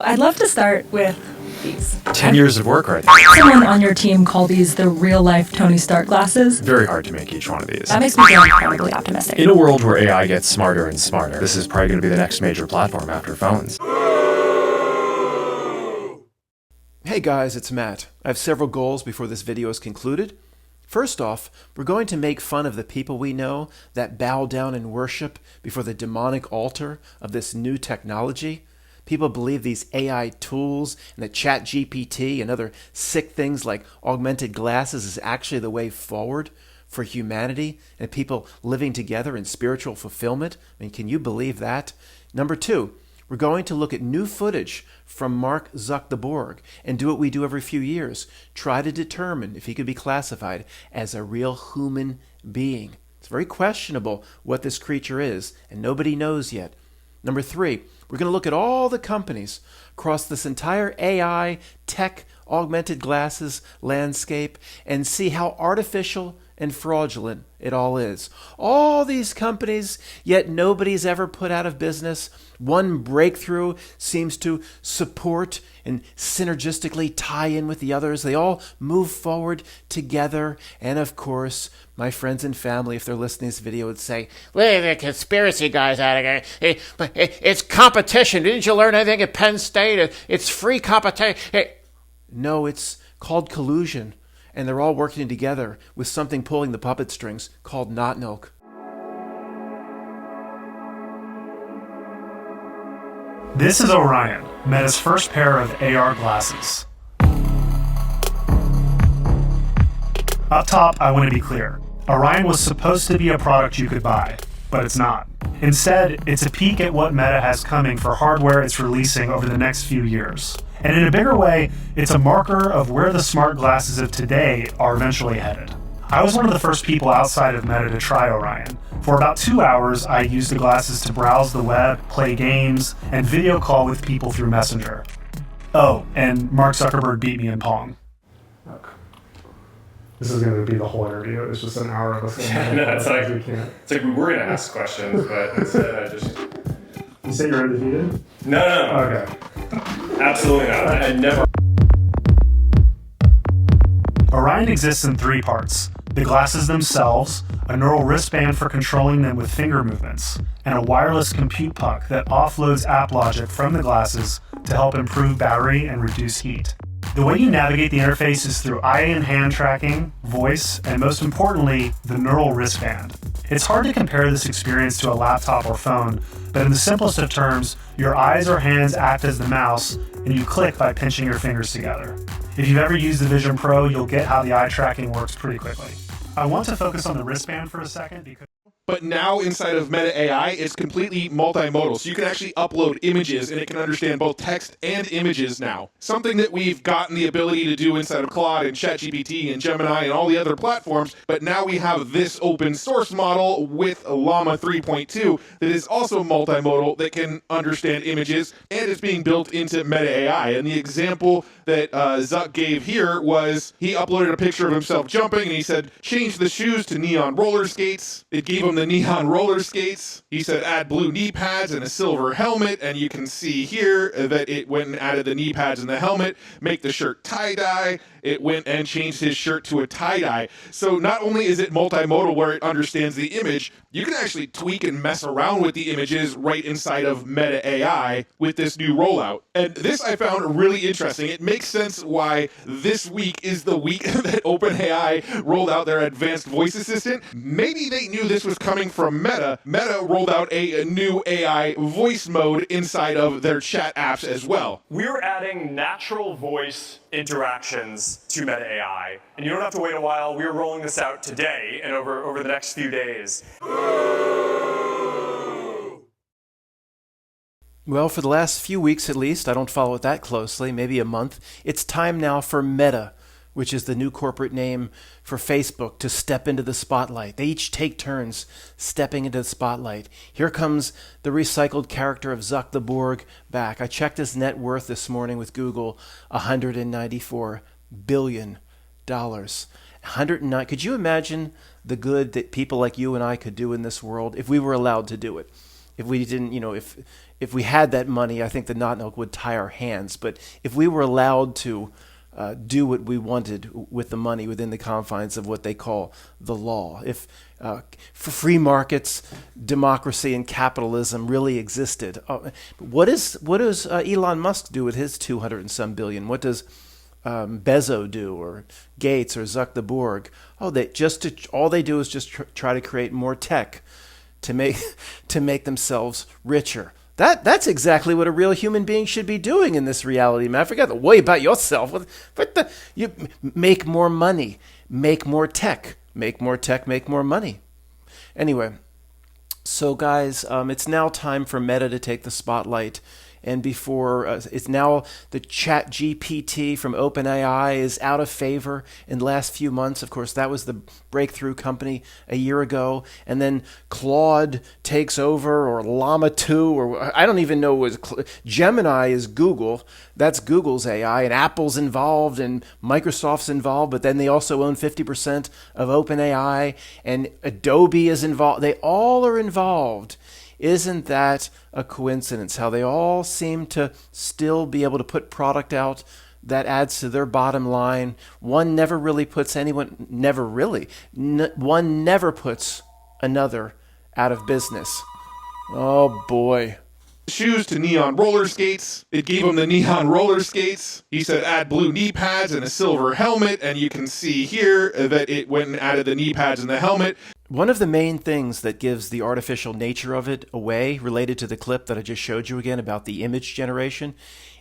I'd love to start with these. 10 years of work right there. Someone on your team called these the real-life Tony Stark glasses. Very hard to make each one of these. That makes me feel incredibly optimistic. In a world where AI gets smarter and smarter, this is probably going to be the next major platform after phones. Hey guys, it's Matt. I have several goals before this video is concluded. First off, we're going to make fun of the people we know that bow down and worship before the demonic altar of this new technology. People believe these AI tools and the ChatGPT and other sick things like augmented glasses is actually the way forward for humanity and people living together in spiritual fulfillment. I mean, can you believe that? Number two, we're going to look at new footage from Mark Zuckerberg and do what we do every few years. Try to determine if he could be classified as a real human being. It's very questionable what this creature is, and nobody knows yet. Number three, we're going to look at all the companies across this entire AI, tech, augmented glasses landscape and see how artificial and fraudulent it all is. All these companies, yet nobody's ever put out of business. One breakthrough seems to support and synergistically tie in with the others. They all move forward together. And of course, my friends and family, if they're listening to this video, would say, "Look at the conspiracy guys out of here. It's competition. Didn't you learn anything at Penn State? It's free competition." No, it's called collusion. And they're all working together with something pulling the puppet strings called knot milk. This is Orion, Meta's first pair of AR glasses. Up top, I want to be clear. Orion was supposed to be a product you could buy, but it's not. Instead, it's a peek at what Meta has coming for hardware it's releasing over the next few years. And in a bigger way, it's a marker of where the smart glasses of today are eventually headed. I was one of the first people outside of Meta to try Orion. For about 2 hours, I used the glasses to browse the web, play games, and video call with people through Messenger. Oh, and Mark Zuckerberg beat me in Pong. Look, this is going to be the whole interview. It's just an hour of us. It's like we were going to ask questions, but instead I just... You say you're undefeated? No. Okay. Absolutely not. I never... Orion exists in 3 parts. The glasses themselves, a neural wristband for controlling them with finger movements, and a wireless compute puck that offloads app logic from the glasses to help improve battery and reduce heat. The way you navigate the interface is through eye and hand tracking, voice, and most importantly, the neural wristband. It's hard to compare this experience to a laptop or phone, but in the simplest of terms, your eyes or hands act as the mouse, and you click by pinching your fingers together. If you've ever used the Vision Pro, you'll get how the eye tracking works pretty quickly. I want to focus on the wristband for a second because... But now inside of Meta AI, it's completely multimodal. So you can actually upload images and it can understand both text and images now. Something that we've gotten the ability to do inside of Claude and ChatGPT and Gemini and all the other platforms. But now we have this open source model with Llama 3.2 that is also multimodal that can understand images and it's being built into Meta AI. And the example that Zuck gave here was he uploaded a picture of himself jumping and he said, change the shoes to neon roller skates. It gave him the neon roller skates. He said add blue knee pads and a silver helmet, and you can see here that it went and added the knee pads and the helmet. Make the shirt tie-dye. It went and changed his shirt to a tie-dye. So not only is it multimodal where it understands the image, you can actually tweak and mess around with the images right inside of Meta AI with this new rollout. And this I found really interesting. It makes sense why this week is the week that OpenAI rolled out their advanced voice assistant. Maybe they knew this was coming from Meta. Meta rolled out a new AI voice mode inside of their chat apps as well. We're adding natural voice interactions to Meta AI, and you don't have to wait a while. We're rolling this out today and over the next few days. Well, for the last few weeks at least, I don't follow it that closely, maybe a month, it's time now for Meta, which is the new corporate name for Facebook, to step into the spotlight. They each take turns stepping into the spotlight. Here comes the recycled character of Zuckerberg back. I checked his net worth this morning with Google, $194 billion. 109. Could you imagine the good that people like you and I could do in this world if we were allowed to do it? if we didn't, if we had that money, I think the Not Milk would tie our hands. But if we were allowed to do what we wanted with the money within the confines of what they call the law, if for free markets, democracy, and capitalism really existed, what does Elon Musk do with his 200 and some billion? What does Bezos do, or Gates, or Zuckerberg? All they do is just try to create more tech to make themselves richer. That's exactly what a real human being should be doing in this reality, man. Forget to worry about yourself. You make more money, make more tech, make more money. Anyway, so guys, it's now time for Meta to take the spotlight. And before it's now the Chat GPT from OpenAI is out of favor in the last few months. Of course, that was the breakthrough company a year ago. And then Claude takes over, or Llama 2, or I don't even know what Gemini is Google. That's Google's AI, and Apple's involved, and Microsoft's involved. But then they also own 50% of OpenAI, and Adobe is involved. They all are involved. Isn't that a coincidence how they all seem to still be able to put product out that adds to their bottom line? One never really puts anyone, one never puts another out of business. Oh boy. Shoes to neon roller skates. It gave him the neon roller skates. He said add blue knee pads and a silver helmet, and you can see here that it went and added the knee pads and the helmet. One of the main things that gives the artificial nature of it away, related to the clip that I just showed you again about the image generation,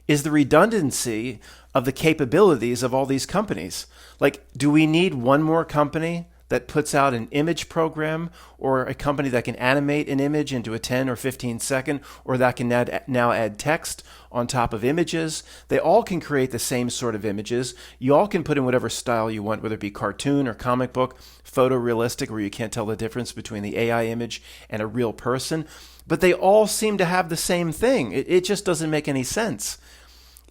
is the redundancy of the capabilities of all these companies. Like, do we need one more company that puts out an image program, or a company that can animate an image into a 10 or 15 second, or that can now add text on top of images? They all can create the same sort of images. You all can put in whatever style you want, whether it be cartoon or comic book, photorealistic, where you can't tell the difference between the AI image and a real person. But they all seem to have the same thing. It just doesn't make any sense.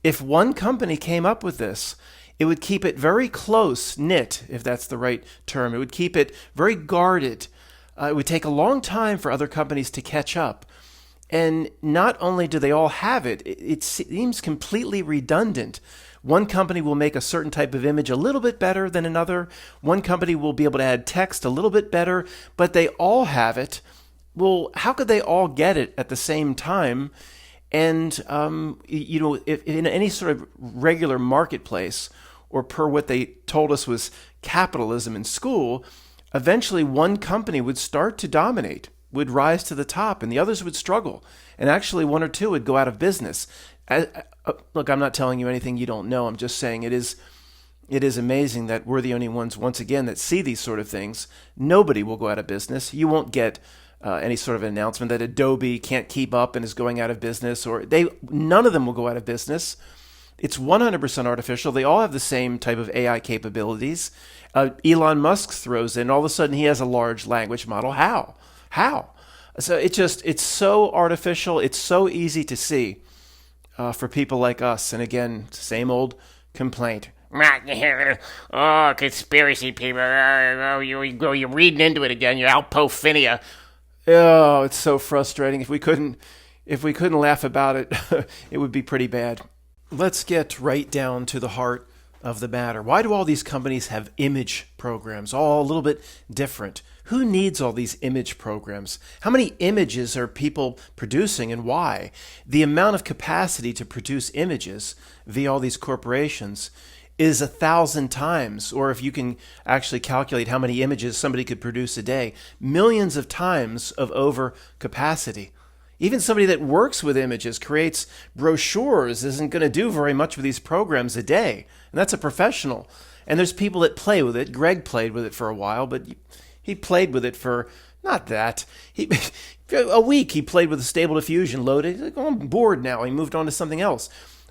If one company came up with this, it would keep it very close knit, if that's the right term. It would keep it very guarded. It would take a long time for other companies to catch up. And not only do they all have it, it seems completely redundant. One company will make a certain type of image a little bit better than another. One company will be able to add text a little bit better, but they all have it. Well, how could they all get it at the same time? And, if in any sort of regular marketplace, or per what they told us was capitalism in school, eventually one company would start to dominate, would rise to the top, and the others would struggle. And actually one or two would go out of business. Look, I'm not telling you anything you don't know. I'm just saying it is amazing that we're the only ones, once again, that see these sort of things. Nobody will go out of business. You won't get any sort of announcement that Adobe can't keep up and is going out of business, or none of them will go out of business. It's 100% artificial. They all have the same type of AI capabilities. Elon Musk throws in, all of a sudden he has a large language model. How? So it's so artificial. It's so easy to see for people like us. And again, same old complaint. Oh, conspiracy people. You're reading into it again. You're Alpophinia. Oh, it's so frustrating. If we couldn't laugh about it, it would be pretty bad. Let's get right down to the heart of the matter. Why do all these companies have image programs, all a little bit different? Who needs all these image programs? How many images are people producing, and why? The amount of capacity to produce images via all these corporations is 1,000 times, or if you can actually calculate how many images somebody could produce a day, millions of times of overcapacity. Even somebody that works with images, creates brochures, isn't going to do very much with these programs a day. And that's a professional. And there's people that play with it. Greg played with it for a while, but he played with it for, not that. A week he played with a Stable Diffusion loaded. He's like, oh, I'm bored now. He moved on to something else.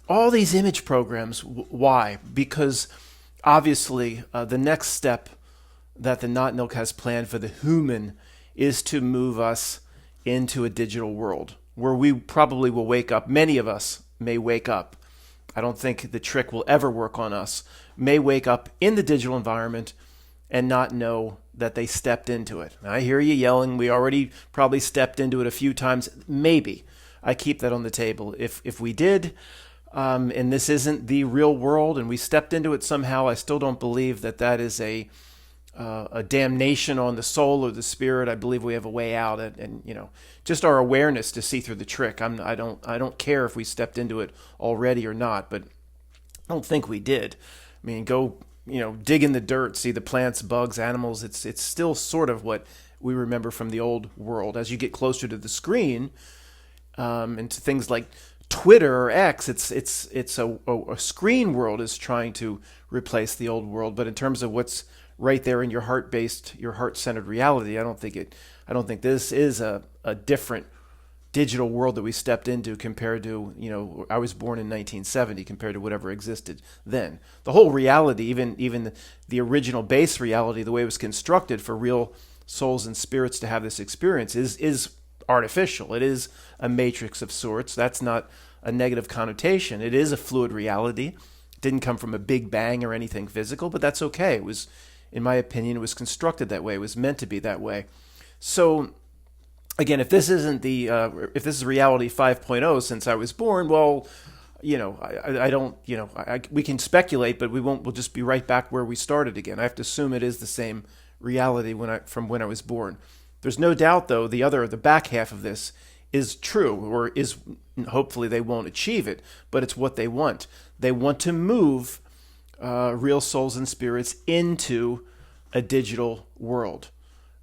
All these image programs, why? Because obviously the next step that the Not Milk has planned for the human is to move us into a digital world where we probably will wake up. Many of us may wake up. I don't think the trick will ever work on us. May wake up in the digital environment and not know that they stepped into it. I hear you yelling. We already probably stepped into it a few times. Maybe. I keep that on the table. If we did, and this isn't the real world, and we stepped into it somehow, I still don't believe that that is a damnation on the soul or the spirit. I believe we have a way out, and just our awareness to see through the trick. I don't care if we stepped into it already or not, but I don't think we did. I mean, go dig in the dirt, see the plants, bugs, animals. It's still sort of what we remember from the old world. As you get closer to the screen, and to things like Twitter or X, it's a screen world is trying to replace the old world. But in terms of what's right there in your heart-centered reality, I don't think this is a different digital world that we stepped into compared to, I was born in 1970 compared to whatever existed then. The whole reality, even the original base reality, the way it was constructed for real souls and spirits to have this experience is artificial. It is a matrix of sorts. That's not a negative connotation. It is a fluid reality. It didn't come from a big bang or anything physical, but that's okay. It was, in my opinion, it was constructed that way. It was meant to be that way. So again, if this isn't if this is reality 5.0 since I was born, well, I don't, we can speculate, but we won't. We'll just be right back where we started again. I have to assume it is the same reality from when I was born. There's no doubt, though, the back half of this is true, or is, hopefully they won't achieve it, but it's what they want. They want to move real souls and spirits into a digital world.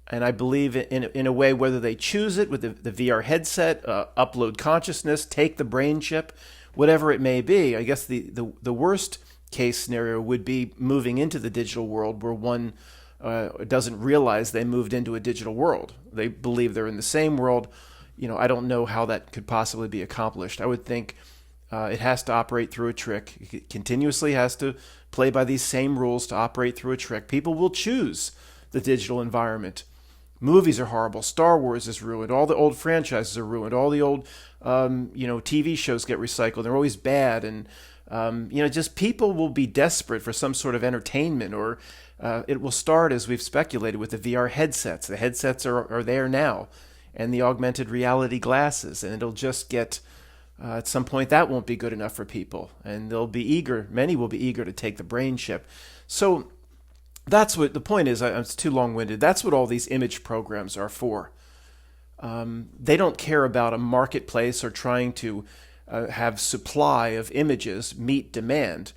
And I believe in a way, whether they choose it with the VR headset, upload consciousness, take the brain chip, whatever it may be. I guess the worst case scenario would be moving into the digital world where one doesn't realize they moved into a digital world. They believe they're in the same world. I don't know how that could possibly be accomplished. I would think it has to operate through a trick. It continuously has to play by these same rules to operate through a trick. People will choose the digital environment. Movies are horrible. Star Wars is ruined. All the old franchises are ruined. All the old, TV shows get recycled. They're always bad. And, just people will be desperate for some sort of entertainment, or it will start, as we've speculated, with the VR headsets. The headsets are there now, and the augmented reality glasses. And it'll just get, at some point, that won't be good enough for people. And many will be eager to take the brain chip. So that's what the point is. It's too long-winded. That's what all these image programs are for. They don't care about a marketplace or trying to have supply of images meet demand.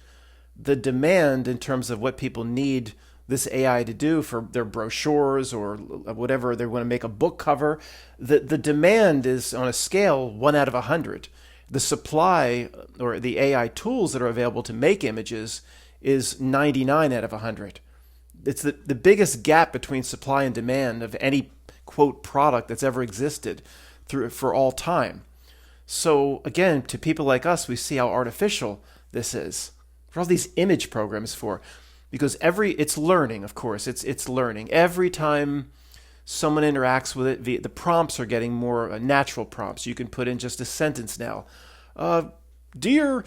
The demand in terms of what people need this AI to do for their brochures or whatever, they want to make a book cover, the demand is on a scale 1 out of 100. The supply or the AI tools that are available to make images is 99 out of 100. It's the biggest gap between supply and demand of any, quote, product that's ever existed for all time. So again, to people like us, we see how artificial this is. For all these image programs for, because it's learning, of course, it's learning. Every time someone interacts with it, the prompts are getting more natural prompts. You can put in just a sentence now. Dear,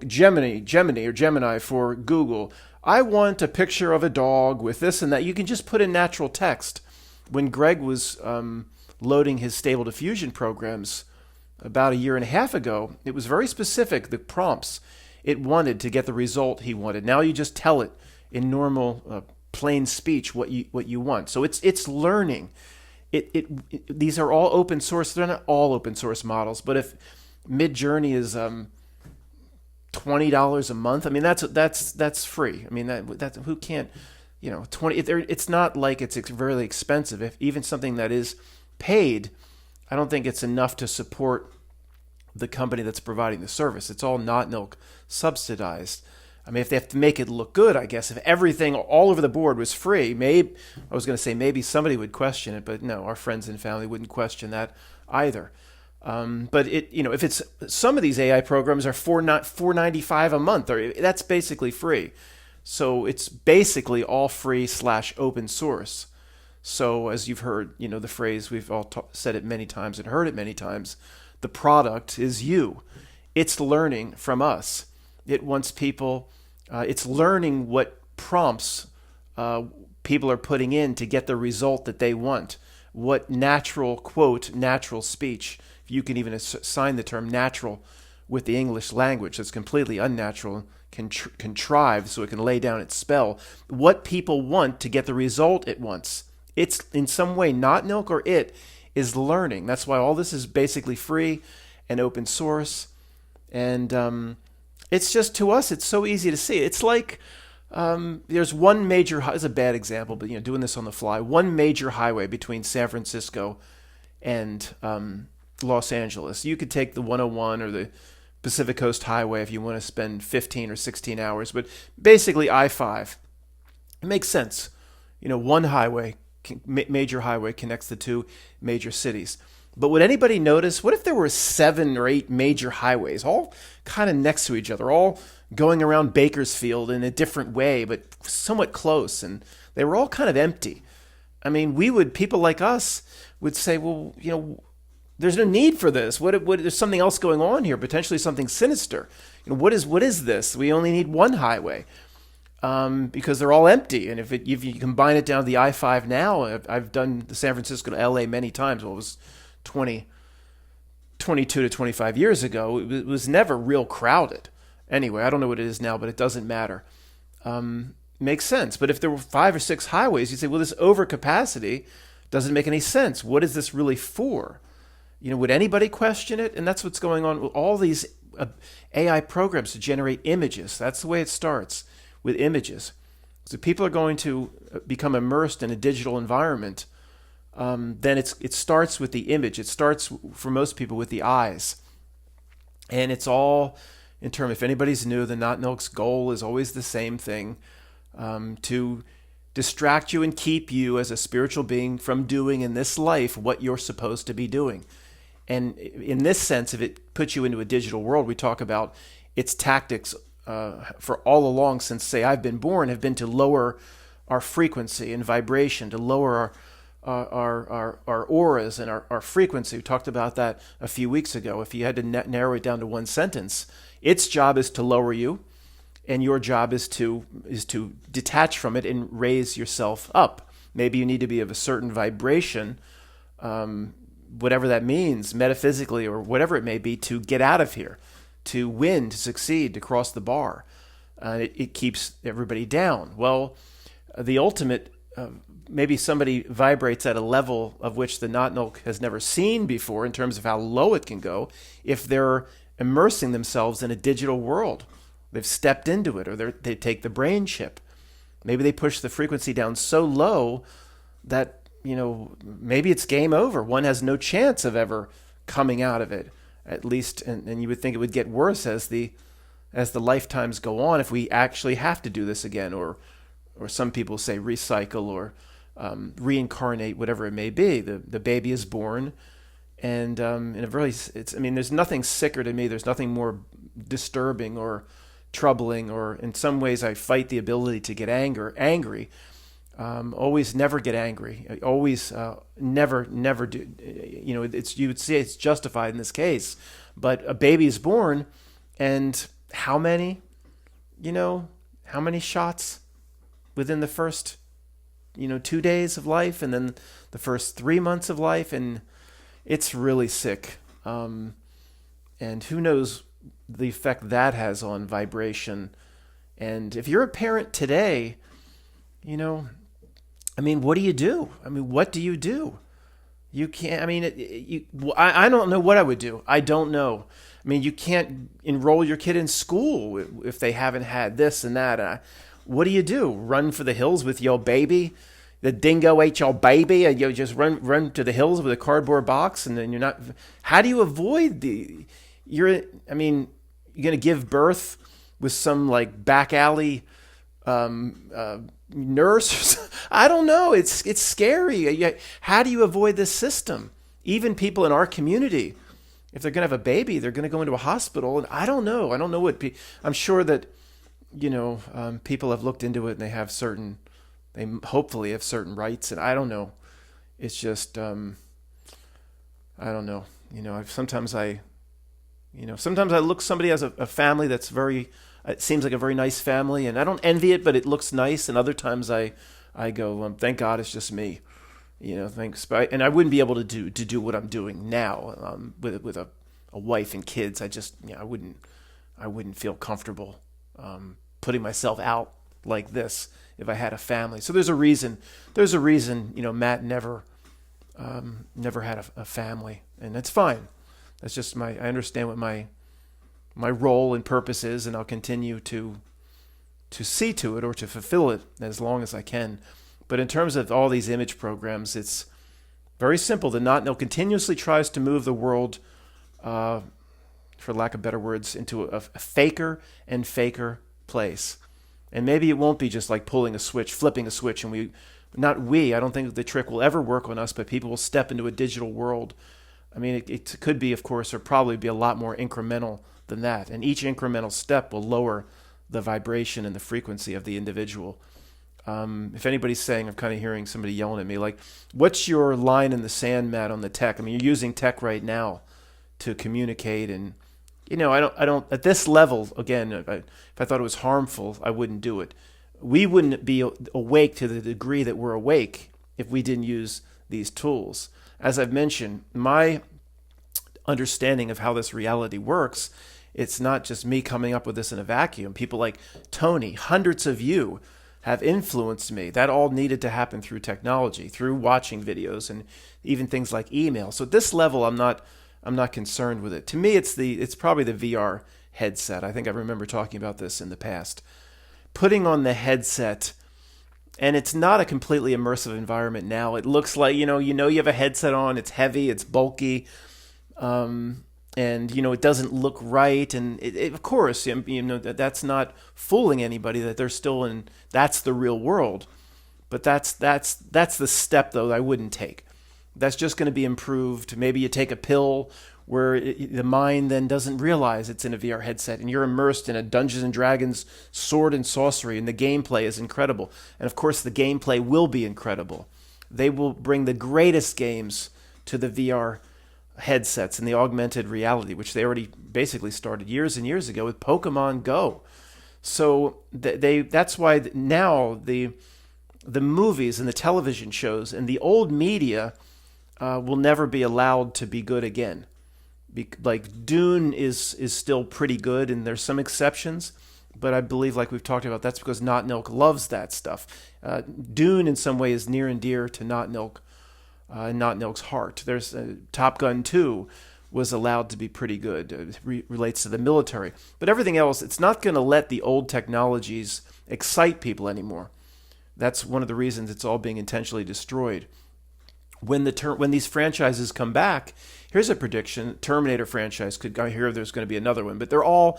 Gemini for Google, I want a picture of a dog with this and that. You can just put in natural text. When Greg was loading his Stable Diffusion programs about a year and a half ago, it was very specific, the prompts it wanted to get the result he wanted. Now you just tell it in normal, plain speech what you want. So it's learning. These are all open source. They're not all open source models, but if Midjourney is $20 a month, I mean that's free. I mean that's who can't, 20. It's not like it's really expensive. If even something that is paid, I don't think it's enough to support the company that's providing the service. It's all not milk subsidized. I mean, if they have to make it look good, I guess if everything all over the board was free, maybe somebody would question it, but no, our friends and family wouldn't question that either. But if it's some of these AI programs are $4.95 a month, or that's basically free. So it's basically all free / open source. So as you've heard, the phrase, we've all said it many times and heard it many times, the product is you. It's learning from us. It wants people, it's learning what prompts people are putting in to get the result that they want. What natural, quote, natural speech, if you can even assign the term natural with the English language, that's completely unnatural, contrived so it can lay down its spell. What people want to get the result it wants. It's in some way not Milk, or it is learning. That's why all this is basically free and open source. And it's just, to us, it's so easy to see. It's like there's one major, it's a bad example, but doing this on the fly, one major highway between San Francisco and Los Angeles. You could take the 101 or the Pacific Coast Highway if you want to spend 15 or 16 hours, but basically I-5. It makes sense. One highway, major highway, connects the two major cities. But would anybody notice, what if there were 7 or 8 major highways, all kind of next to each other, all going around Bakersfield in a different way, but somewhat close, and they were all kind of empty? I mean, people like us would say, well, there's no need for this. There's something else going on here, potentially something sinister. What is this? We only need one highway because they're all empty. And if you combine it down to the I-5 now, I've done the San Francisco to LA many times. Well, it was 22 to 25 years ago. It was never real crowded. Anyway, I don't know what it is now, but it doesn't matter. Makes sense. But if there were 5 or 6 highways, you'd say, well, this overcapacity doesn't make any sense. What is this really for? Would anybody question it? And that's what's going on with all these AI programs to generate images. That's the way it starts, with images. So people are going to become immersed in a digital environment. Then it starts with the image. It starts, for most people, with the eyes. And it's all, in terms, if anybody's new, the Not Milk's goal is always the same thing, to distract you and keep you as a spiritual being from doing in this life what you're supposed to be doing. And in this sense, if it puts you into a digital world, we talk about its tactics for all along since, say, I've been born, have been to lower our frequency and vibration, to lower our auras and our frequency. We talked about that a few weeks ago. If you had to narrow it down to one sentence, its job is to lower you, and your job is to detach from it and raise yourself up. Maybe you need to be of a certain vibration, whatever that means, metaphysically or whatever it may be, to get out of here, to win, to succeed, to cross the bar. It keeps everybody down. Well, the ultimate, maybe somebody vibrates at a level of which the Not Milk has never seen before in terms of how low it can go if they're immersing themselves in a digital world. They've stepped into it, or they take the brain chip. Maybe they push the frequency down so low that maybe it's game over. One has no chance of ever coming out of it, at least, and you would think it would get worse as the lifetimes go on, if we actually have to do this again, or some people say recycle, or reincarnate, whatever it may be. The baby is born, and there's nothing sicker to me. There's nothing more disturbing or troubling, or in some ways I fight the ability to get angry. Always never get angry. Always never do. You would say it's justified in this case, but a baby is born, and how many shots within the first 2 days of life, and then the first 3 months of life, and it's really sick. And who knows the effect that has on vibration. And if you're a parent today, what do you do? What do you do? You can't, I don't know what I would do. I don't know. You can't enroll your kid in school if they haven't had this and that. What do you do? Run for the hills with your baby? The dingo ate your baby, and you just run to the hills with a cardboard box, and then you're not. How do you avoid you're going to give birth with some like back alley nurse? I don't know. It's scary. How do you avoid this system? Even people in our community, if they're going to have a baby, they're going to go into a hospital, and I don't know. I don't know what. I'm sure that people have looked into it, and they hopefully have certain rights, and I don't know. It's just I don't know. Sometimes I look, somebody has a family that's very it seems like a very nice family, and I don't envy it, but it looks nice. And other times I go, thank God it's just me. Thanks. And I wouldn't be able to do what I'm doing now with a wife and kids. I wouldn't feel comfortable putting myself out like this if I had a family. So there's a reason. Matt never had a family, and that's fine. That's just I understand what my role and purpose is, and I'll continue to see to it or to fulfill it as long as I can. But in terms of all these image programs, it's very simple. The Not continuously tries to move the world, for lack of better words, into a faker and faker place. And maybe it won't be just like flipping a switch, and I don't think the trick will ever work on us, but people will step into a digital world. I mean, it could be, of course, or probably be a lot more incremental than that. And each incremental step will lower the vibration and the frequency of the individual. If anybody's saying, I'm kind of hearing somebody yelling at me, like, what's your line in the sand, Matt, on the tech? I mean, you're using tech right now to communicate, and I don't at this level. Again, if I thought it was harmful, I wouldn't do it. We wouldn't be awake to the degree that we're awake if we didn't use these tools. As I've mentioned, my understanding of how this reality works, it's not just me coming up with this in a vacuum. People like Tony, hundreds of you have influenced me. That all needed to happen through technology, through watching videos, and even things like email. So at this level, I'm not concerned with it. To me, it's probably the VR headset. I think I remember talking about this in the past. Putting on the headset, and it's not a completely immersive environment now. It looks like you have a headset on. It's heavy. It's bulky. And it doesn't look right, and of course, that's not fooling anybody that they're still in. That's the real world, but that's the step though I wouldn't take. That's just going to be improved. Maybe you take a pill where the mind then doesn't realize it's in a VR headset, and you're immersed in a Dungeons and Dragons sword and sorcery, and the gameplay is incredible. And of course, the gameplay will be incredible. They will bring the greatest games to the VR headsets and the augmented reality, which they already basically started years and years ago with Pokemon Go. So that's why now the movies and the television shows and the old media will never be allowed to be good again. Like Dune is still pretty good, and there's some exceptions, but I believe, like we've talked about, that's because Not Nilk loves that stuff. Dune in some way is near and dear to Not Nilk. Not Nilk's heart. There's Top Gun 2 was allowed to be pretty good. It relates to the military. But everything else, it's not going to let the old technologies excite people anymore. That's one of the reasons it's all being intentionally destroyed. When these franchises come back, here's a prediction: Terminator franchise I hear there's going to be another one, but they're all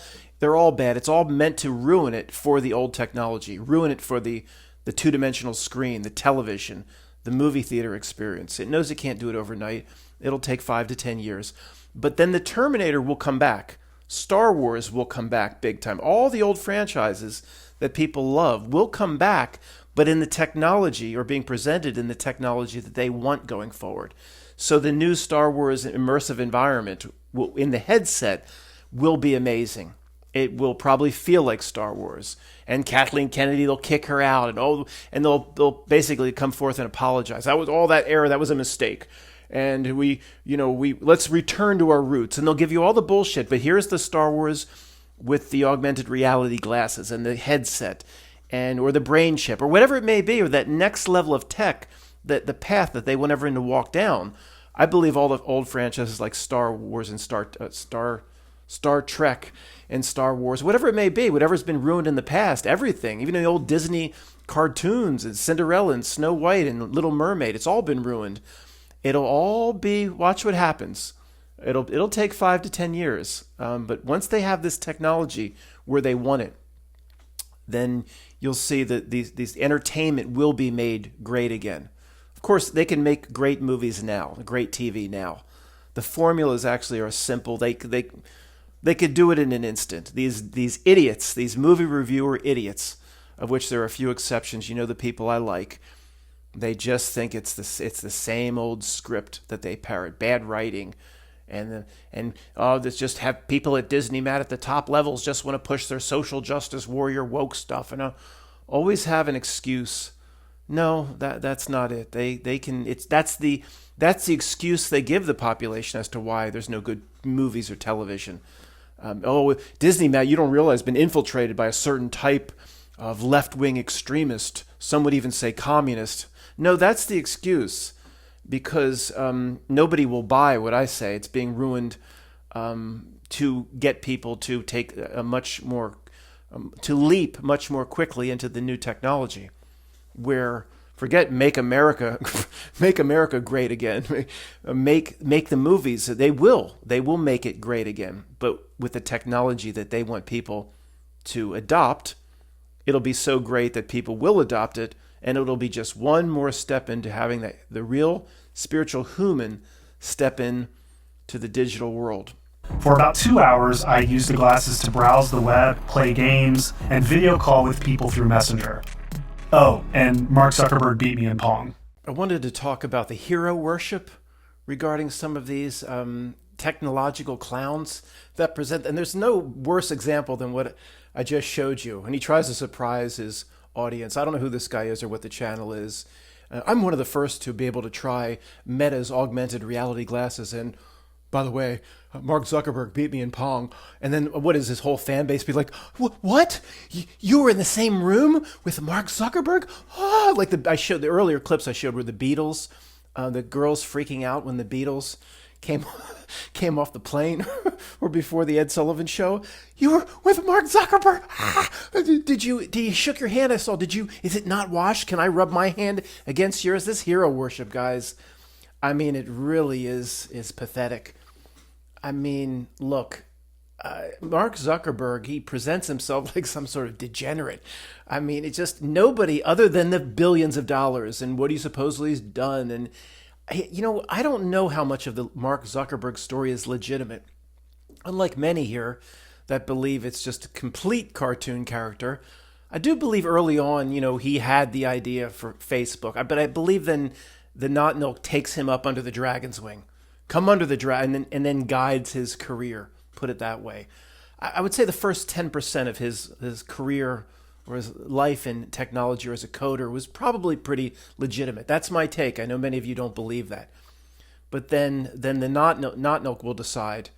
bad. It's all meant to ruin it for the old technology, ruin it for the two-dimensional screen, the television, the movie theater experience. It knows it can't do it overnight. It'll take 5 to 10 years. But then the Terminator will come back. Star Wars will come back big time. All the old franchises that people love will come back, but in the technology, or being presented in the technology that they want going forward. So the new Star Wars immersive environment in the headset will be amazing. It will probably feel like Star Wars. And Kathleen Kennedy, they'll kick her out, and they'll basically come forth and apologize. That was all that error. That was a mistake. And we let's return to our roots. And they'll give you all the bullshit. But here's the Star Wars with the augmented reality glasses and the headset, or the brain chip, or whatever it may be, or that next level of tech, the path that they want everyone to walk down. I believe all the old franchises like Star Wars and Star Trek and Star Wars, whatever it may be, whatever's been ruined in the past, everything, even the old Disney cartoons and Cinderella and Snow White and Little Mermaid, it's all been ruined. It'll all be, watch what happens. It'll take 5 to 10 years. But once they have this technology where they want it, then you'll see that these entertainment will be made great again. Of course, they can make great movies now, great TV now. The formulas actually are simple. They could do it in an instant. These idiots, these movie reviewer idiots, of which there are a few exceptions. The people I like. They just think it's the same old script that they parrot, bad writing, and there's just have people at Disney mad at the top levels just want to push their social justice warrior woke stuff and always have an excuse. No, that's not it. They can that's the excuse they give the population as to why there's no good movies or television. Disney, Matt, you don't realize, been infiltrated by a certain type of left-wing extremist. Some would even say communist. No, that's the excuse, because nobody will buy what I say. It's being ruined to get people to take to leap much more quickly into the new technology, where forget make America great again. Make the movies. They will make it great again, but with the technology that they want people to adopt, it'll be so great that people will adopt it, and it'll be just one more step into having the real spiritual human step in to the digital world. For about 2 hours, I used the glasses to browse the web, play games, and video call with people through Messenger. Oh, and Mark Zuckerberg beat me in Pong. I wanted to talk about the hero worship regarding some of these technological clowns that present, and there's no worse example than what I just showed you. And he tries to surprise his audience. I don't know who this guy is or what the channel is. I'm one of the first to be able to try Meta's augmented reality glasses. And by the way, Mark Zuckerberg beat me in Pong. And then what is his whole fan base be like? What? You were in the same room with Mark Zuckerberg? Oh, like the earlier clips I showed were the Beatles, the girls freaking out when the Beatles came off the plane, or before the Ed Sullivan Show. You were with Mark Zuckerberg. Did you shook your hand? I saw. Is it not washed? Can I rub my hand against yours? This hero worship, guys. I mean, it really is pathetic. I mean, look, Mark Zuckerberg, he presents himself like some sort of degenerate. I mean, it's just nobody other than the billions of dollars and what he supposedly has done. And, I don't know how much of the Mark Zuckerberg story is legitimate. Unlike many here that believe it's just a complete cartoon character, I do believe early on, he had the idea for Facebook. But I believe then the Not Milk takes him up under the dragon's wing. Come under the dragon and then guides his career, put it that way. I would say the first 10% of his career or his life in technology or as a coder was probably pretty legitimate. That's my take. I know many of you don't believe that. But then the Not Milk will decide.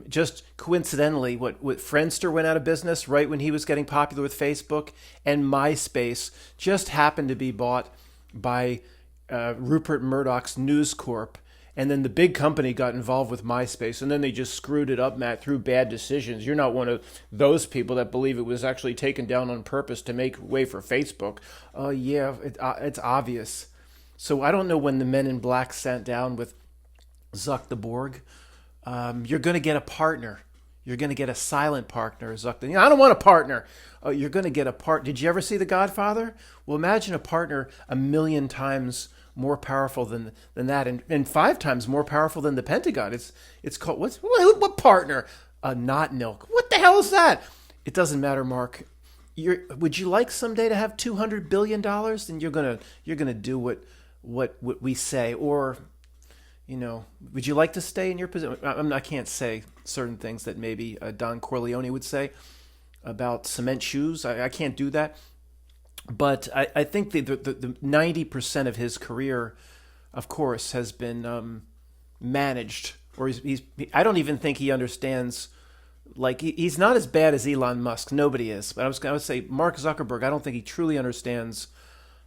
Just coincidentally, what Friendster went out of business right when he was getting popular with Facebook, and MySpace just happened to be bought by Rupert Murdoch's News Corp. And then the big company got involved with MySpace, and then they just screwed it up, Matt, through bad decisions. You're not one of those people that believe it was actually taken down on purpose to make way for Facebook. Yeah, it's obvious. So I don't know when the Men in Black sat down with Zuck the Borg. You're going to get a partner. You're going to get a silent partner, Zuck. I don't want a partner. Oh, you're going to get a part. Did you ever see The Godfather? Well, imagine a partner 1,000,000 times more powerful than that, and 5 times more powerful than the Pentagon. It's called what partner? Not Milk. What the hell is that? It doesn't matter, Mark. Would you like someday to have $200 billion? And you're gonna do what we say, or would you like to stay in your position? I can't say certain things that maybe Don Corleone would say about cement shoes. I can't do that. But I think the 90% of his career, of course, has been managed. Or I don't even think he understands. Like, he's not as bad as Elon Musk. Nobody is. But I would say Mark Zuckerberg, I don't think he truly understands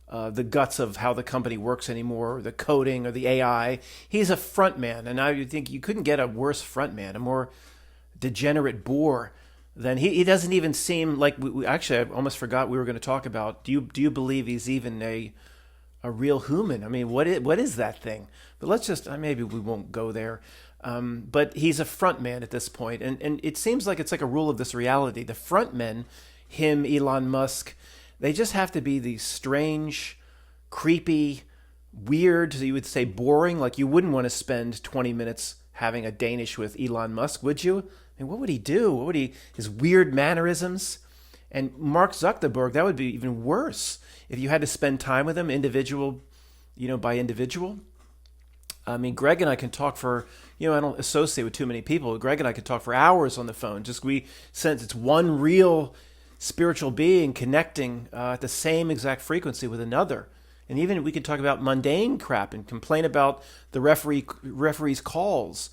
the guts of how the company works anymore, or the coding or the AI. He's a front man, and I think you couldn't get a worse front man, a more degenerate bore. Then he doesn't even seem like actually, I almost forgot we were going to talk about. Do you believe he's even a real human? I mean, what is that thing? But let's just maybe we won't go there. But he's a front man at this point, and it seems like it's like a rule of this reality. The front men, him, Elon Musk, they just have to be these strange, creepy, weird. You would say boring. Like, you wouldn't want to spend 20 minutes having a Danish with Elon Musk, would you? I mean, what would he do? His weird mannerisms? And Mark Zuckerberg, that would be even worse if you had to spend time with him, individual, by individual. I mean, Greg and I can talk for, I don't associate with too many people. Greg and I can talk for hours on the phone. Just we sense it's one real spiritual being connecting at the same exact frequency with another. And even we could talk about mundane crap and complain about the referee's calls,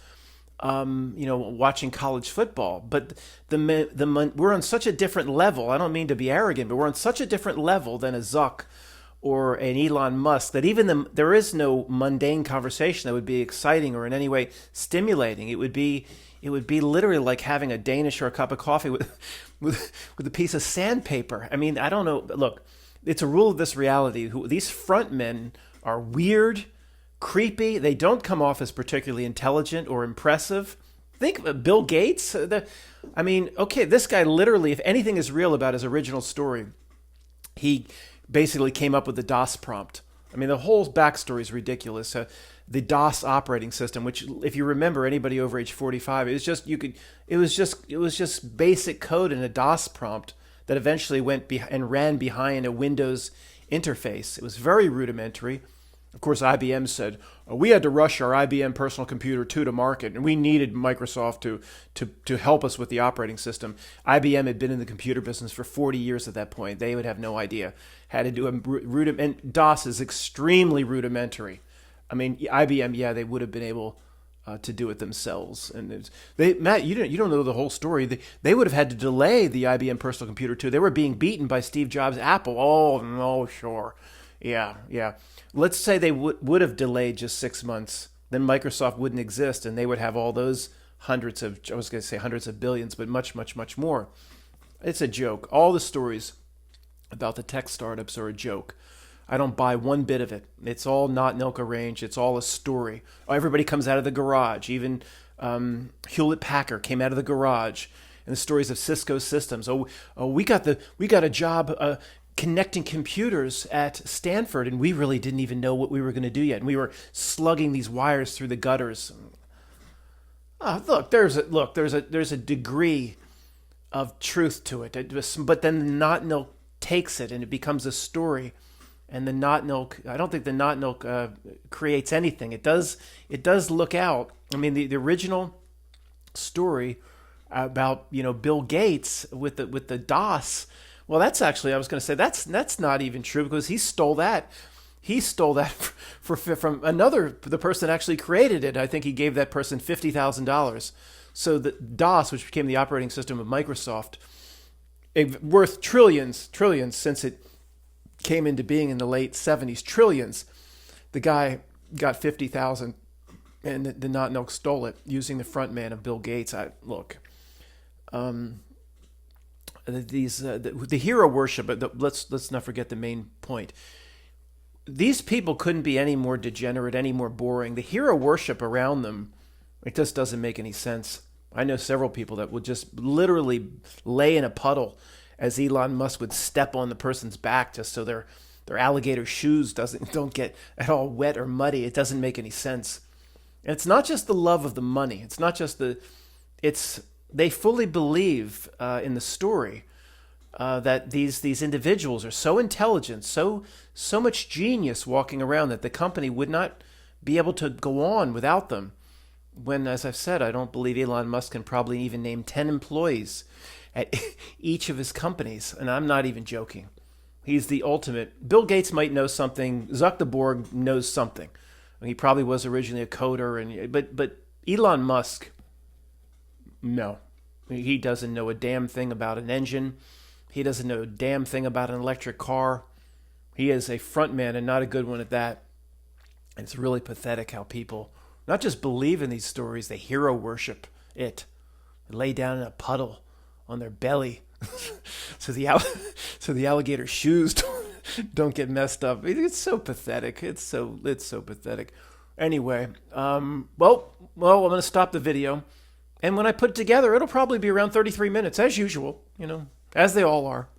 watching college football. But we're on such a different level. I don't mean to be arrogant, but we're on such a different level than a Zuck or an Elon Musk that even there is no mundane conversation that would be exciting or in any way stimulating. It would be literally like having a Danish or a cup of coffee with a piece of sandpaper. I mean, I don't know. Look, it's a rule of this reality. These front men are weird, creepy. They don't come off as particularly intelligent or impressive. Think of Bill Gates. This guy literally, if anything is real about his original story, he basically came up with the DOS prompt. I mean, the whole backstory is ridiculous. The DOS operating system, which, if you remember, anybody over age 45, it was just basic code in a DOS prompt that eventually went and ran behind a Windows interface. It was very rudimentary. Of course, IBM said, we had to rush our IBM personal computer 2 to market, and we needed Microsoft to help us with the operating system. IBM had been in the computer business for 40 years at that point. They would have no idea how to do and DOS is extremely rudimentary. I mean, IBM, they would have been able to do it themselves. And Matt, you don't know the whole story. They would have had to delay the IBM personal computer 2. They were being beaten by Steve Jobs' Apple. Oh, no, sure. Yeah. Let's say they would have delayed just 6 months. Then Microsoft wouldn't exist, and they would have all those hundreds of billions, but much, much, much more. It's a joke. All the stories about the tech startups are a joke. I don't buy one bit of it. It's all not milk arranged. It's all a story. Everybody comes out of the garage. Even Hewlett-Packard came out of the garage. And the stories of Cisco Systems. We got a job connecting computers at Stanford, and we really didn't even know what we were going to do yet. And we were slugging these wires through the gutters. There's a degree of truth to it. But then the not milk takes it, and it becomes a story. And the not milk, I don't think the not milk creates anything. It does look out. I mean, the original story about Bill Gates with the DOS. Well, that's actually, I was going to say that's not even true, because he stole that. He stole that from the person that actually created it. I think he gave that person $50,000. So the DOS, which became the operating system of Microsoft, worth trillions since it came into being in the late 70s, trillions. The guy got 50,000, and the not milk stole it using the front man of Bill Gates. The hero worship. But let's not forget the main point. These people couldn't be any more degenerate, any more boring. The hero worship around them, it just doesn't make any sense. I know several people that would just literally lay in a puddle as Elon Musk would step on the person's back just so their alligator shoes don't get at all wet or muddy. It doesn't make any sense. And it's not just the love of the money. It's not just they fully believe in the story that these individuals are so intelligent, so much genius walking around that the company would not be able to go on without them. When, as I've said, I don't believe Elon Musk can probably even name 10 employees at each of his companies, and I'm not even joking. He's the ultimate. Bill Gates might know something. Zuckerberg knows something. He probably was originally a coder, but Elon Musk, no. He doesn't know a damn thing about an engine. He doesn't know a damn thing about an electric car. He is a front man, and not a good one at that. And it's really pathetic how people not just believe in these stories, they hero worship it. They lay down in a puddle on their belly so the alligator shoes don't get messed up. It's so pathetic. It's so pathetic. Anyway, well, I'm going to stop the video. And when I put it together, it'll probably be around 33 minutes, as usual, as they all are.